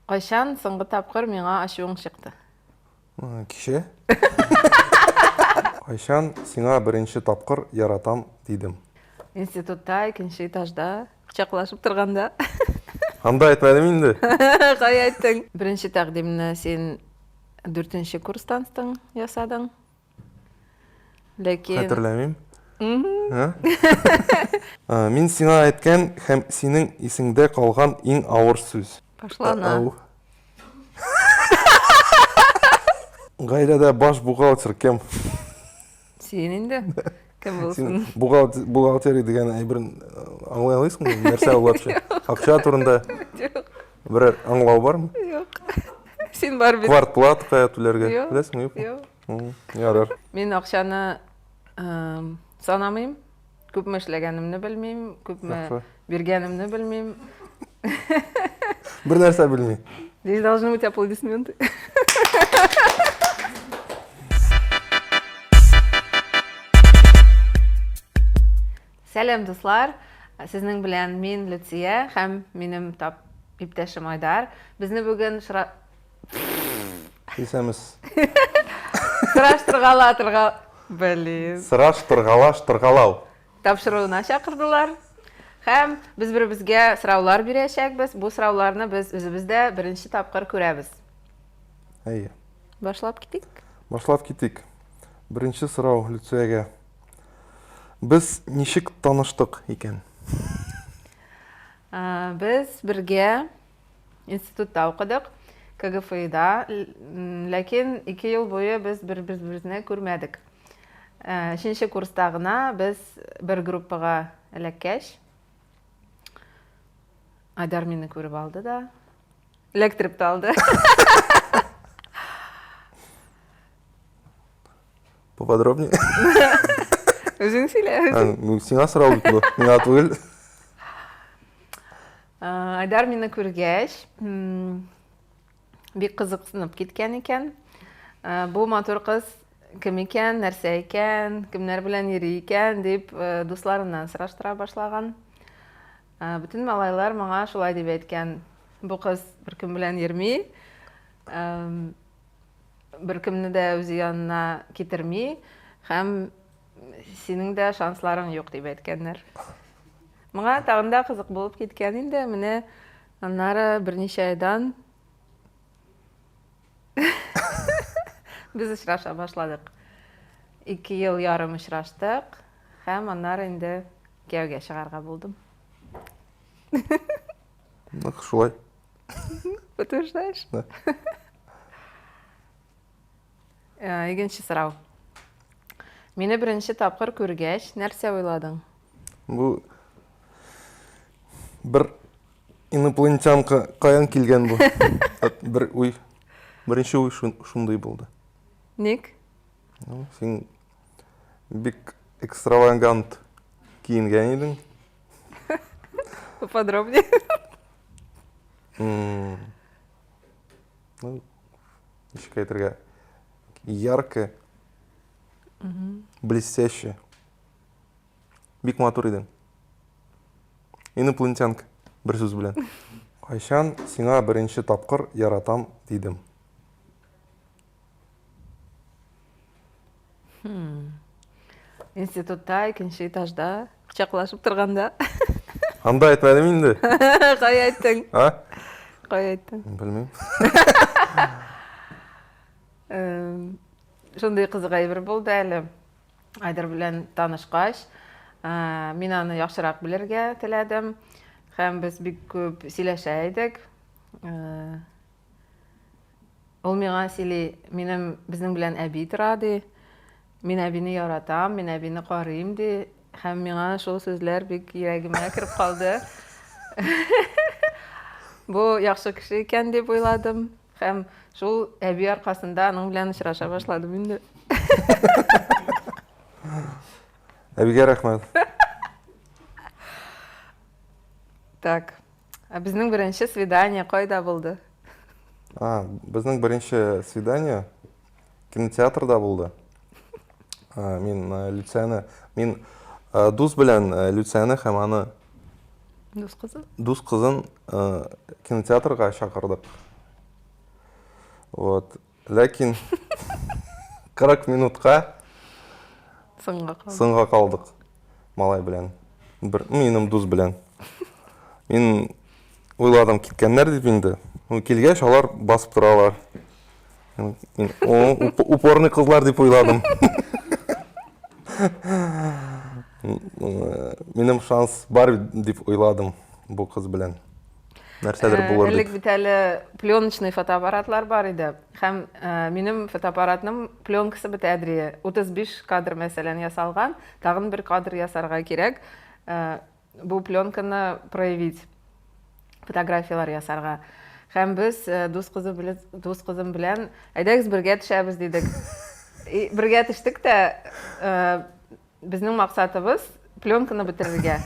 Кайчан соңгы тапкыр миңа ачуың чыкты? Кеше. Кайчан сиңа беренче тапкыр яратам дидем. Институтта, икенче этажда, кучаклашып турганда. Анда әйтмәдем инде. Кай айттың? Беренче тәкъдимне син 4нче курстансың ясадың. Ләкин Хәтерләмим. Мин сиңа әйткән һәм синең исеңдә калган иң авыр сүз. Башлана. Гаиләдә баш бухгалтер кем? Син инде. Кем булсын? Син бухгалтер дигән әйберен аңлый аласыңмы? Нәрсә ул вообще? Акча турында бер аңлау бармы? Юк. Син бар бит. Квартплата түләргә. Юк. Беләсеңме? Юк. Ярар. Мин акчаны санамыйм. Күпме эшләгәнемне белмим, күпме биргәнемне белмим. Бер нәрсә белми. Здесь должны быть аплодисменты. Сәлем, дуслар. Сезнең белән мин Люция һәм минем иптәшем Айдар. Безне бүген Исәмез. Сыраштыргалау. Тапшыруына чакырдылар. Һәм без бер-безгә сораулар бирәчәкбез. Бу сорауларны без үзебездә беренче тапкыр күрәбез. Әйе. Башлап китик. Башлап китик. Беренче сорау Люциягә. Без ничек таныштык икән? Без бергә институтта укыдык, КГФИда, ләкин 2 ел буе без бер-беребезне күрмәдек. 3нче курста гына без бер группага эләккәч, Айдар мине күреп алды да, эләктереп алды. Поподробнее. Үзең сөйлә. Сиңа сорау бит бу, миңа түгел. Айдар мине күргәч, бик кызыксынып киткән икән. Бу матур кыз кем икән, нәрсә икән, кемнәр белән йөри икән дип дусларыннан сораштыра башлаган. Бүтән малайлар моңа шулай дип әйткән. Бу кыз беркем белән йөрми, беркемне дә үзе янына китерми һәм синең дә шансларың юк дип әйткәннәр. Моңа тагын да кызык булып киткән инде. Менә аннары берничә айдан без очраша башладык. 2 ел ярым очраштык һәм аннары инде кияүгә чыгарга булдым. Шулай. Утверждаешь? Да. Икенче сорау. Мине беренче тапкыр күргәч, нәрсә уйладың? Бу бер инопланетянка каян килгән бу? Бер уй. Беренче уй шундый булды. Ник? Син бик экстравагант киенгән идең. Подробнее. Ничек әйтергә? Ярко, блестяще. Бик матур идең. Инопланетянка, бер сүз белән. Кайчан сиңа беренче тапкыр яратам дидем? Институтта, икенче этажда, кучаклашып турганда. Анда әйтмәдем инде. Кай әйттең? Кай әйттең? Белмим. Шундый кызык әйбер булды әле. Айдар белән танышкач, мин аны яхшырак белергә теләдем. Һәм без бик күп сөйләшә идек. Ул миңа сөйли, безнең белән әби тора ди. Мин әбине яратам, мин әбине карыйм ди. Һәм миңа шул сүзләр бик йөрәгемә кирип калды. Бу яхшы кеше икән дип уйладым. Һәм шул әби аркасында аның белән очраша башладым инде. Әбигә рәхмәт. Так. Безнең беренче свидание кайда булды? Безнең беренче свидание кинотеатрда булды. Мин дус белән Люцияны һәм аны Дус кызы? Дус кызын кинотеатрга чакырдык. Вот. Ләкин 40 минутка сынға қалдық малай белән. Минем дус белән. Мин ойладым киткәннәр дип инде. Килгәч алар басып торалар. Мин упорный кызлар дип ойладым. Минем шанс бар дип ойладым бу кыз белән. Нәрсәдер булыр Элек дип. бит әле пленочный фотоаппаратлар бар иде. Һәм минем фотоаппаратның пленкасы бит әдри 35 кадр мәсәлән ясалган, тагын бер кадр ясарга кирәк. Бу пленканы проявить, фотографиялар ясарга. Һәм без дус кызым белән әйдәгез бергә төшәбез дидек. Бергә төштек тә безнең максатыбыз пленканы бетерергә.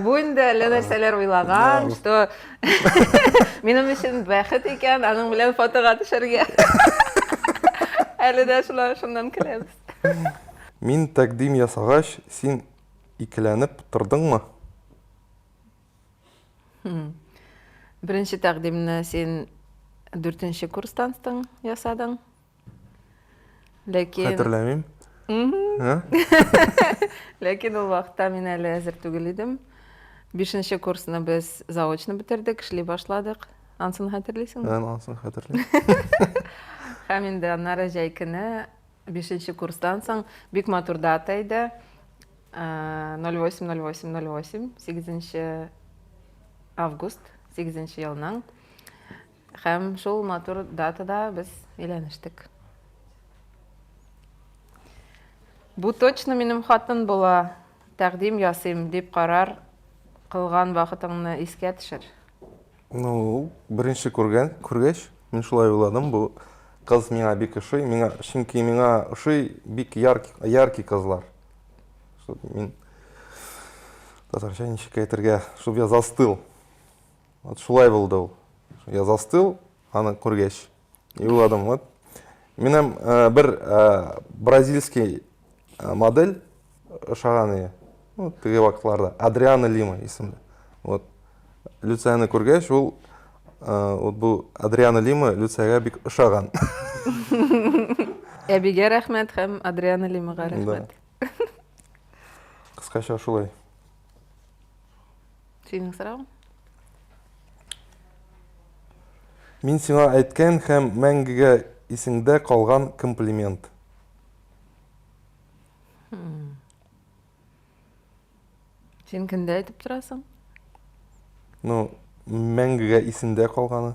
Бу инде әллә нәрсәләр уйлаган, что минем өчен бәхет икән, аның белән фотога төшәргә. Әле дә шуннан көләбез. Мин тәкъдим ясагач, син икеләнеп тордыңмы? Беренче тәкъдимне син 4нче курстан ясадың. Ләкин Хәтерләмим. Ләкин ул вакытта мин әле әзер түгел идем. 5нче курсны без заочно бетердек, эшли башладык. Ансын хәтерлисеңме? Ансын хәтерлим. Һәм инде аннары җәйкене 5нче курстан соң бик матур дата иде. 08 8 август 8 елның. Һәм шул матур датада без өйләнештек. Бу точно минем хатын була. Тәкъдим ясыйм дип карар кылган вакытыңны искә төшер. Беренче күргәч, мин шулай уйладым, бу кыз миңа бик ошый, чөнки миңа ошый бик яркий кызлар. Мин татарча ничек әйтергә, чтоб я застыл. Вот шулай булды ул. Я застыл, аны күргәч. И уйладым, вот. Минем бер бразильский модель шаганы, теге вакытларда, Адриана Лима исемле. Вот. Люцияны күргәч, ул бу Адриана Лима Люциягә бик ошаган. Әбигә рәхмәт һәм Адриана Лимага рәхмәт. Кыскача шулай. Синең сорагың? Мин сиңа әйткән һәм мәңгегә исеңдә калган комплимент. Син кемдә әйтеп торасың? Мәңгегә исеңдә калганы.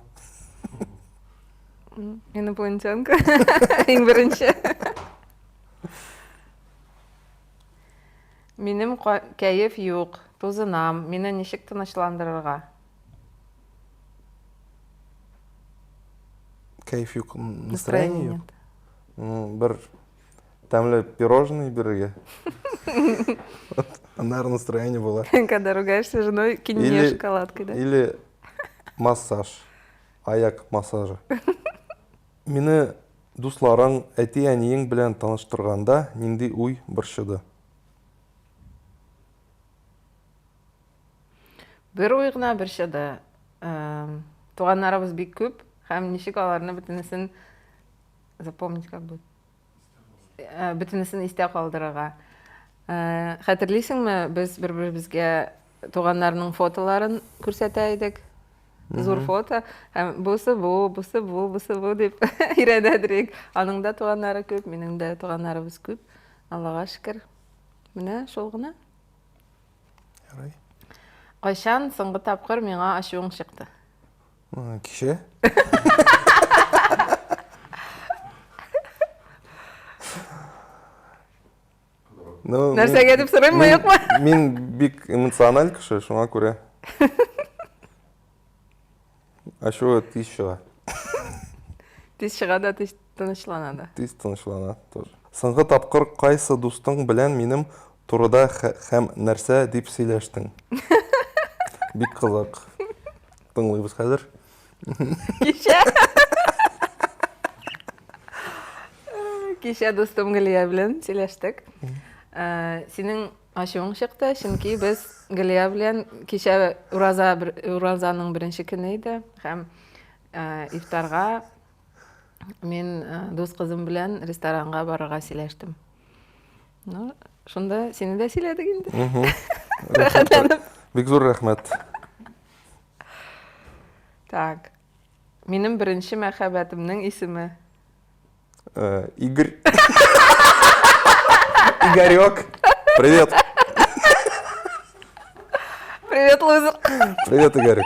Инопланетянка. Иң беренче. Минем кәеф юк, тузынам. Мине ничек тынычландырырга? Кәеф юк, настроение юк. Бер тәмле пирожный бирергә. Аннары настроение була. Когда ругаешься с женой, кинь мне шоколадкой, да? Или массаж, аяк массажы. Мине дусларың, әти-әниең белән таныштырганда нинди уй борчыды? Бер уй гына борчыды. Туганнарыбыз бик күп, һәм ничек аларны бөтенесен запомнить как бы. Бөтенесен истә калдырырга. Хәтерлисеңме, без бер-беребезгә туганнарның фотоларын күрсәтә идек. Зур фото. Һәм бусы бу дип өйрәнәдек. Аның да туганнары күп, минең дә туганнарыбыз күп. Аллага шөкер. Менә шул гына. Ярый. Кайчан соңгы тапкыр миңа ачуың чыкты? Кичә. Нәрсәгә дип сорыйммы, юкмы? Мин бик эмоциональ кеше, шуңа күрә. Ачуы тиз чыга. Тиз чыга да тиз тынычлана да. Тиз тынычлана тоже. Соңгы тапкыр кайсы дустың белән минем турыда һәм нәрсә дип сөйләштең? Бик кызык. Тыңлыйбыз хәзер. Кичә. Кичә дустым Галия белән сөйләштек. Синең ачуың чыкты, чөнки без Галия белән кичә уразаның беренче көне иде һәм ифтарга Мен дос кызым белән ресторанга барырга сөйләштем. Ну, шунда сине дә сөйләдек инде. Рәхәтләнеп. Бик зур рәхмәт. Так. Минем беренче мәхәббәтемнең исеме. Игорь. Игорек. Привет. Привет, лузер. Привет, Игорек.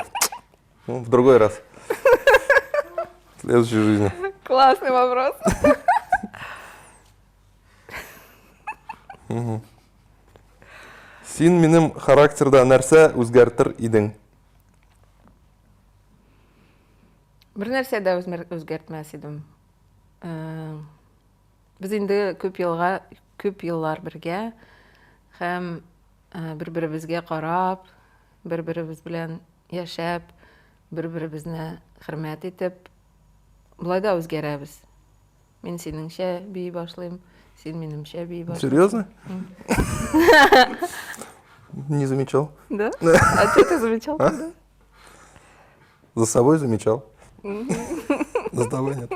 Ну, в другой раз. В следующей жизни. Классный вопрос. Син минем характерда нәрсә үзгәртер идең? Бер нәрсә дә үзгәртмәс идем. Без инде күп еллар бергә һәм бер-беребезгә карап, бер-беребез белән яшәп, бер-беребезне хөрмәт итеп, булай да үзгәрәбез. Мин синеңчә бии башлыйм, син минемчә бии башлыйм. Серьезно? Не замечал. Да? А что ты замечал тогда? За собой замечал. За тобой нет.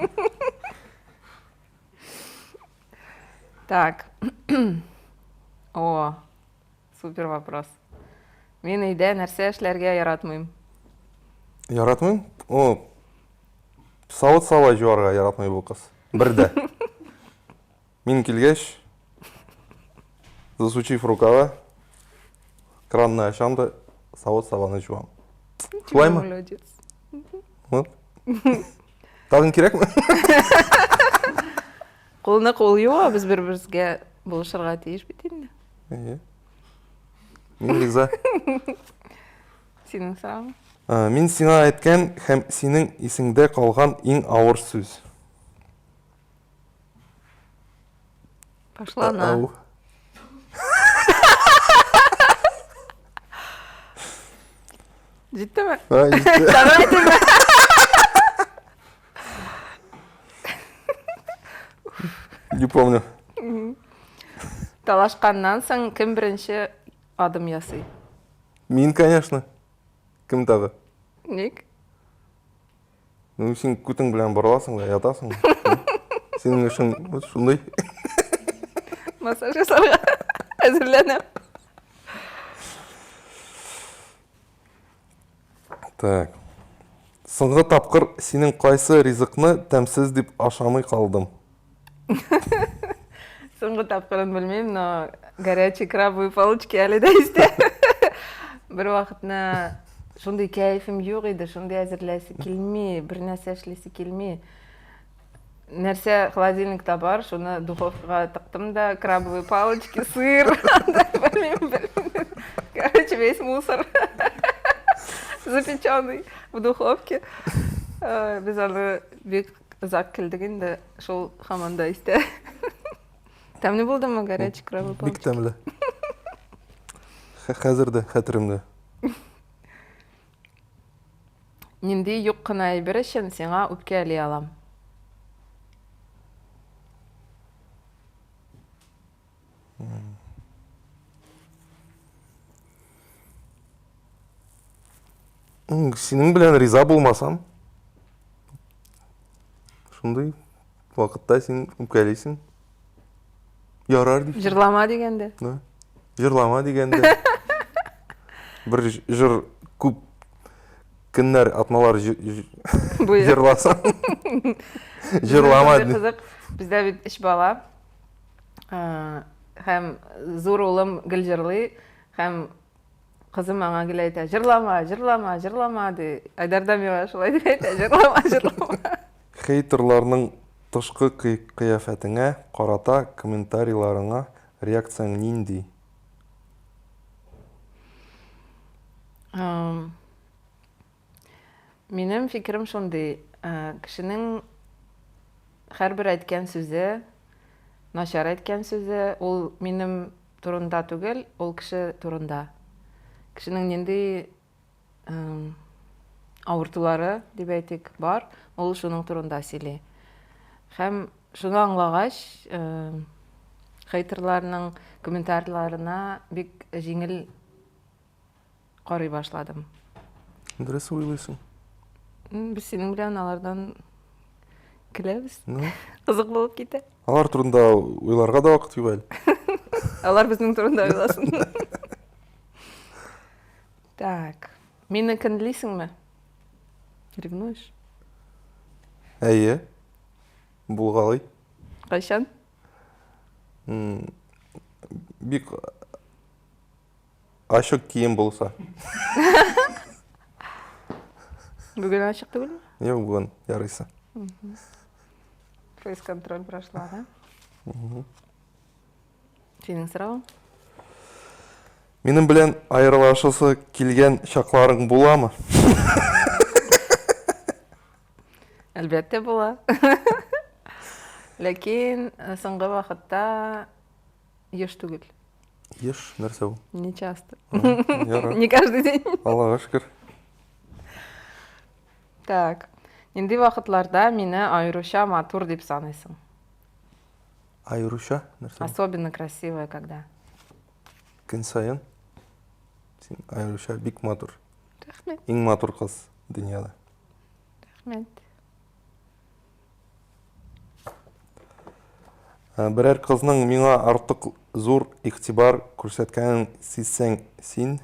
Так. О, супер вопрос. Мин өйдә нәрсә эшләргә яратмыйм? Яратмыйм? О, савыт саба жуарга яратмый бу кыз. Бердә. Мин килгәч, засучив рукава, кранны ачам да савыт сабаны жуам. Шулаймы? Молодец. Вот. Тагын кирәкме? Кулны кул юа, без бер-беребезгә булышырга тиеш бит инде. Мин риза. Синең сорагың? Мин сиңа әйткән һәм синең исеңдә калган иң авыр сүз. Башлана. Ау. Җиттеме? Җитте. Давай. Не помню. Талашканнан соң кем беренче адым ясый? Мин, конечно. Кем тагы? Ник? Ну, син күтең белән борыласың да ятасың. Синең өчен вот шундый. Массаж ясарга әзерләнәм. Так. Соңгы тапкыр синең кайсы ризыкны тәмсез дип ашамый калдым? Соңгы тапкырын белмим, но горячий крабовые палочки әле дә истә. Бер вакытны шундый кайфым юк иде, шундый әзерләсе килми, бер нәрсә эшлисе килми. Нәрсә холодильникта бар, шуны духовкага тыктым да, крабовые палочки, сыр, белмим. Короче, весь мусор запеченный в духовке. Без аны бик озак килдек инде, шул һаман да истә. Тәмле булдымы горячий крабовые Бик палочки? тәмле. Хәзер дә хәтеремдә. Нинди юк кына әйбер өчен сиңа үпкәли алам? Синең белән риза булмасам, шундый вакытта син үпкәлисең. Ярар дип. Җырлама дигәндә. Да. Җырлама дигәндә. Бер җыр күп көннәр атналар Буе. җырласам. Җырлама. Кызык, бездә бит 3 бала. Һәм зур улым гел җырлый, һәм кызым аңа гел әйтә: "Җырлама, җырлама, җырлама" ди. Айдар да миңа шулай дип әйтә: "Җырлама, җырлама". Хейтерларның тышкы кыяфәтеңә карата комментарийларыңа реакцияң нинди? Минем фикерем шундый, кешенең һәрбер әйткән сүзе, начар әйткән сүзе, ул минем турында түгел, ул кеше турында. Кешенең нинди авыртулары, дип әйтик, бар, ул шуның турында сөйли. Һәм шуны аңлагач, хейтерларның комментарийларына бик җиңел карый башладым. Дөрес уйлыйсың. Без синең белән алардан Күләбез. Ну, Қызық болып кете. алар турында ойларға да вакыт юк әле. Алар біздің турында ойласын. Так. Мені кінлейсің ме? Ревнуешь? Әйе. Бул калай? Қайшан? Бик ашык кийим болса. Бүгін ашық түгіл ме? Yok бүгін ярыйсы. Фейс-контроль прошла, да? Сенің сұрауың? Менің белән айырылашысы килгән чакларың буламы? Әлбәттә була. Ләкин соңгы вакытта еш түгел. Еш, нәрсә бу? Не часто. Ярар. Не каждый день. Аллага шүкер. Так. Нинди вакытларда мені айрыша матур дип саныйсың? Айыруша нәрсә бу? Особенно красивая когда? Көн сайын син айыруша бик матур. Рәхмәт. Иң матур кыз дөньяда. Рәхмәт. Берәр кызның миңа артык зур игътибар күрсәткәнен сизсәң, син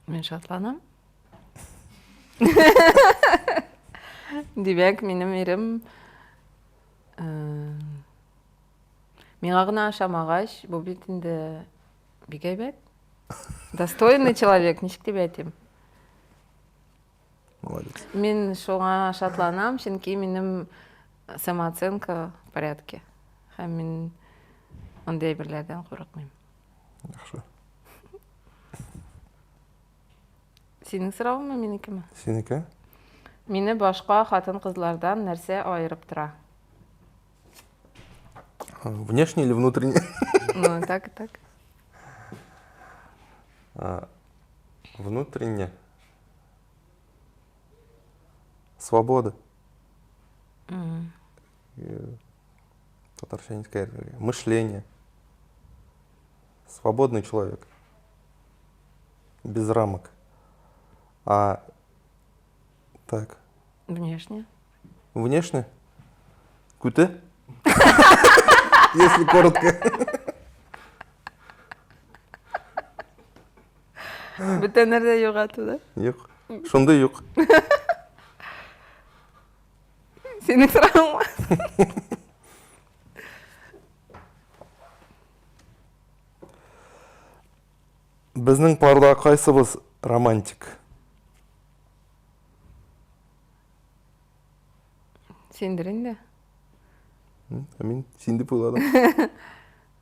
Мен шатланам. Димәк, минем ирем миңа гына ашамагач, бу бит инде бик әйбәт. Достойный человек, ничек дип әйтим. молодец. Мен шуңа шатланам, чөнки минем самооценка в порядке. Һәм мин андый әйберләрдән курыкмыйм. Яхшы. Синең соравыңмы, минекеме? Синеке? Мине башка хатын-кызлардан нәрсә аерып тора? Внешне или внутренне? Ну, так и так. Внутренне. Свобода. Татарча не сказать. Мышление. Свободный человек. Без рамок. Так. Внешне. Внешне? Күте? Если коротко. Бүтән нәрдә югату да? Юк. Шундай юк. Синең соравыңмы? Безнең парда кайсыбыз романтик? Синдер инде. Мин син дип уйладым.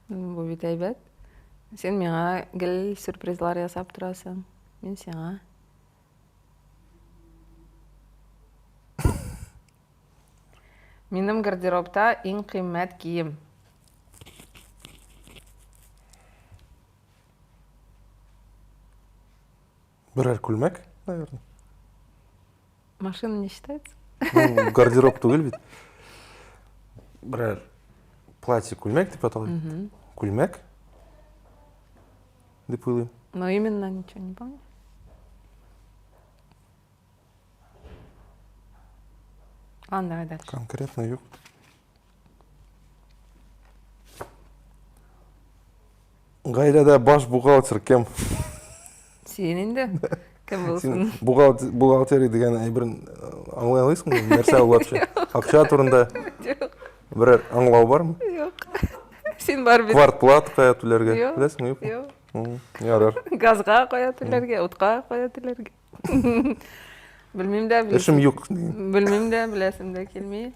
Бу бит әйбәт. Сен миңа гел сюрпризлар ясап торасың. Мин сиңа. Минем гардеробта иң кыйммәт кием. Берәр күлмәк, наверное. Машина не считается? Ну, гардероб түгел бит. Берәр платье күлмәк дип аталган. Күлмәк? Дип уйлыйм. Но именно ничего не помню. Ладно, давай дальше. Конкретно юк. Гаиләдә баш бухгалтер кем? Сен инде. Кем булсын? Син бухгалтер дигән әйберен аңлай аласыңмы? Нәрсә ул акча? Акча турында берәр аңлау бармы? Юк. Син бар бит. Квартплата кая түләргә? Юк. Беләсеңме, юк? Юк. Ярар. Газга кая түләргә, утка кая түләргә. Белмим дә, Эшем юк. Белмим дә, беләсем дә килми.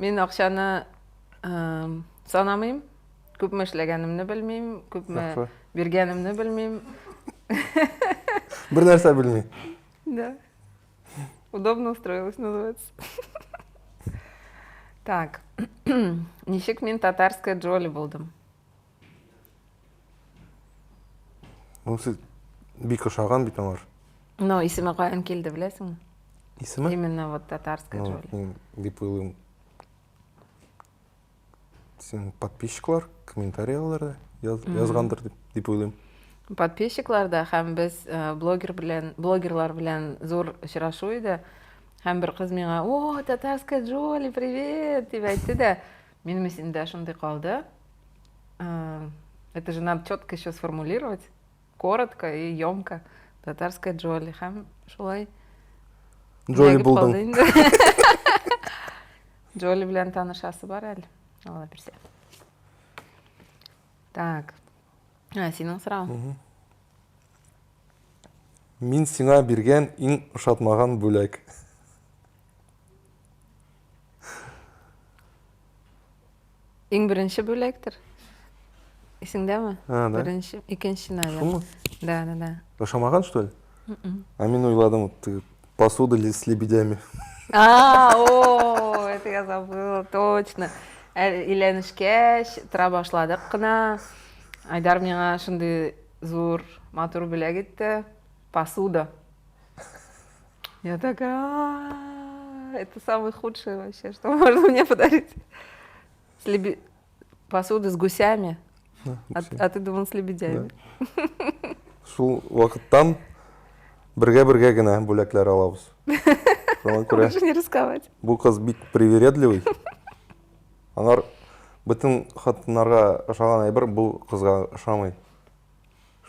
Мин акчаны санамыйм. Күпме эшләгәнемне белмим, күпме биргәнемне белмим. Бер нәрсә белми. Да. Удобно устроилась, называется. Так. Ничек мин татарская Джоли булдым? Ул сез бик ошаган бит аңар. Но исеме каян килде, беләсеңме? Исеме? Именно вот татарская Джоли. Мин дип уйлыйм. Син подписчиклар комментарийларда язгандыр дип уйлыйм. Подписчикларда һәм без блогерлар белән зур очрашу иде. Һәм бер кыз миңа: "О, татарская Джоли, привет!" дип әйтте дә, минем исемдә шундый калды. Это же надо четко еще сформулировать, коротко и емко. Татарская Джоли. Һәм шулай Джоли эләгеп булдың. калды инде. Джоли белән танышасы бар әле. Алла бирсә. Так. Синең сорауың. Мин сиңа биргән иң ошатмаган бүләк. Иң беренче бүләктер. Исеңдәме? Да. Беренче, икенче, наверное. Шумы? Да. Ошамаган, что ли? А мин уйладым, ты посуда с лебедями. Это я забыла, точно. Өйләнешкәч, тора башладык кына. Айдар миңа шундый зур матур бүләк итте. Посуда. Я такая: это самое худшее вообще, что можно мне подарить. Посуда с гусями. А ты думал, с лебедями? Шул вакыттан бергә генә бүләкләр алабыз. Шуңа күрә Лучше не рисковать. бу кыз бик привередливый. Алар бөтен хатыннарга ошаган әйбер бу кызга ошамый.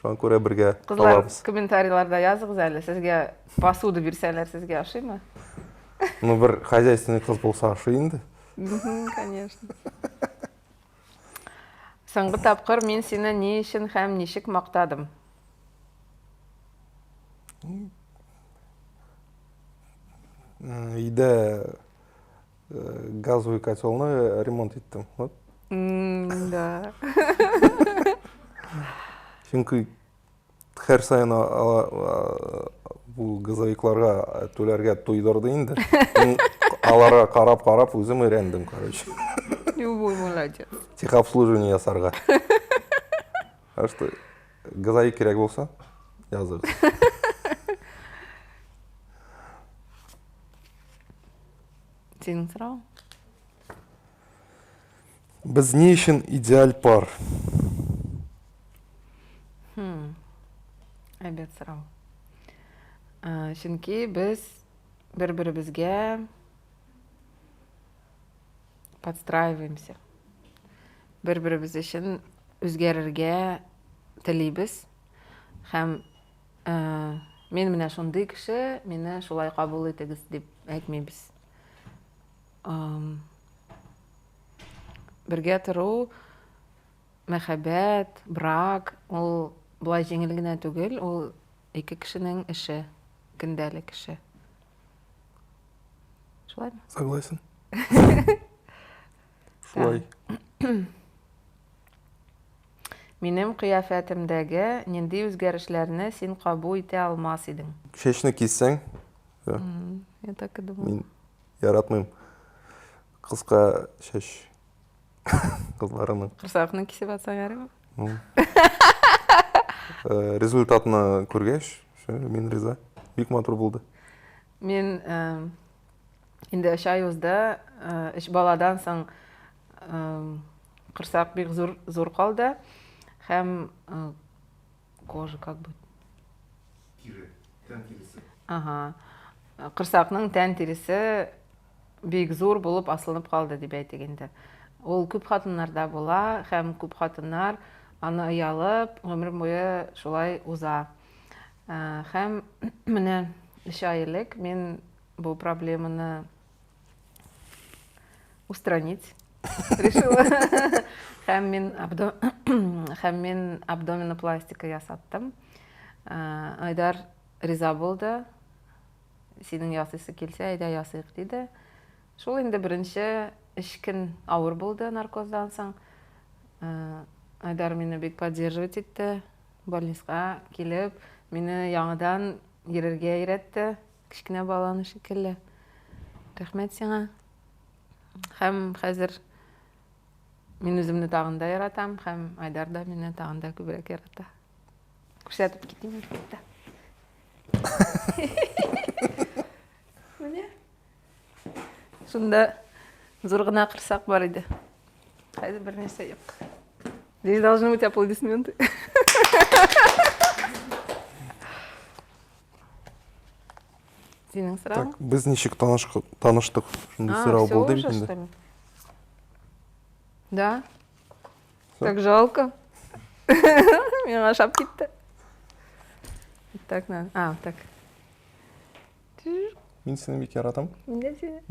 Шуңа күрә бергә Кызлар, алабыз. комментарийларда языгыз әле, сезгә посуда бирсәләр, сезгә ошыймы? Ну, бер хозяйственный кыз булса ошый инде. Конечно. Соңгы тапкыр мин сине ни өчен һәм ничек мактадым? Өйдә газовый котелны ремонт иттем. Вот. Да. Чөнки һәр сайын бу газовикларга түләргә туйдырды инде. Мин аларга карап үзем өйрәндем, короче. Любой молодец. Техобслуживание ясарга. А что, газовик кирәк булса, языгыз. Синең сорау? Без ни өчен идеаль пар? Әйбәт сорау. Чөнки без бер-беребезгә подстраиваемся. Бер-беребез өчен үзгәрергә телибез. Һәм мен менә шундый кеше, мине шулай кабул итегез дип әйтмибез. Бергә тору, мәхәббәт, брак, ул булай җиңел генә түгел, ул ике кешенең эше, көндәлек эше. Шулаймы? Согласен. Шулай. Минем кыяфәтемдәге нинди үзгәрешләрне син кабул итә алмас идең? Чәчне киссәң, Я так и думала. мин яратмыйм. Кыска чәч кызларының. Корсакны кисеп атсаң ярыймы? Результатны күргәч, мин риза. Бик матур булды. Мин инде 3 ай узды, 3 баладан соң корсак бик зур калды. Һәм кожа как бы. Ага. Корсакның тән тиресе бик зур булып асылынып калды дип әйтик инде. Ул күп хатыннарда була, һәм күп хатыннар аны оялып, гомер буе шулай уза. Һәм менә 3 ай элек мин бу проблеманы устранить решила. Һәм мин абдоминопластика ясаттым. Айдар риза булды. Синең ясыйсы килсә, әйдә ясыйк диде. Шул инде беренче 3 көн авыр булды наркоздан соң. Айдар мине бик поддерживать итте. Больницага килеп, мине яңадан йөрергә өйрәтте. Кичкенә баланы шикелле. Рәхмәт сиңа. Һәм хәзер мин үземне тагын да яратам, һәм Айдар да мине тагын да күбрәк ярата. Күрсәтеп китим инде. Менә. Шунда зур гына кырсак бар иде. Хәзер бер нәрсә юк. Здесь должны быть аплодисменты. Сенің сұрағың? Так, біз нешік таныштық? Шындай сұрау Всё болды уже, бит что инде. ли? Да. Всё. Так жалко. Миңа ашап кетті. Так, надо. А, вот так. Мен сені бек яратам. Мен де сені.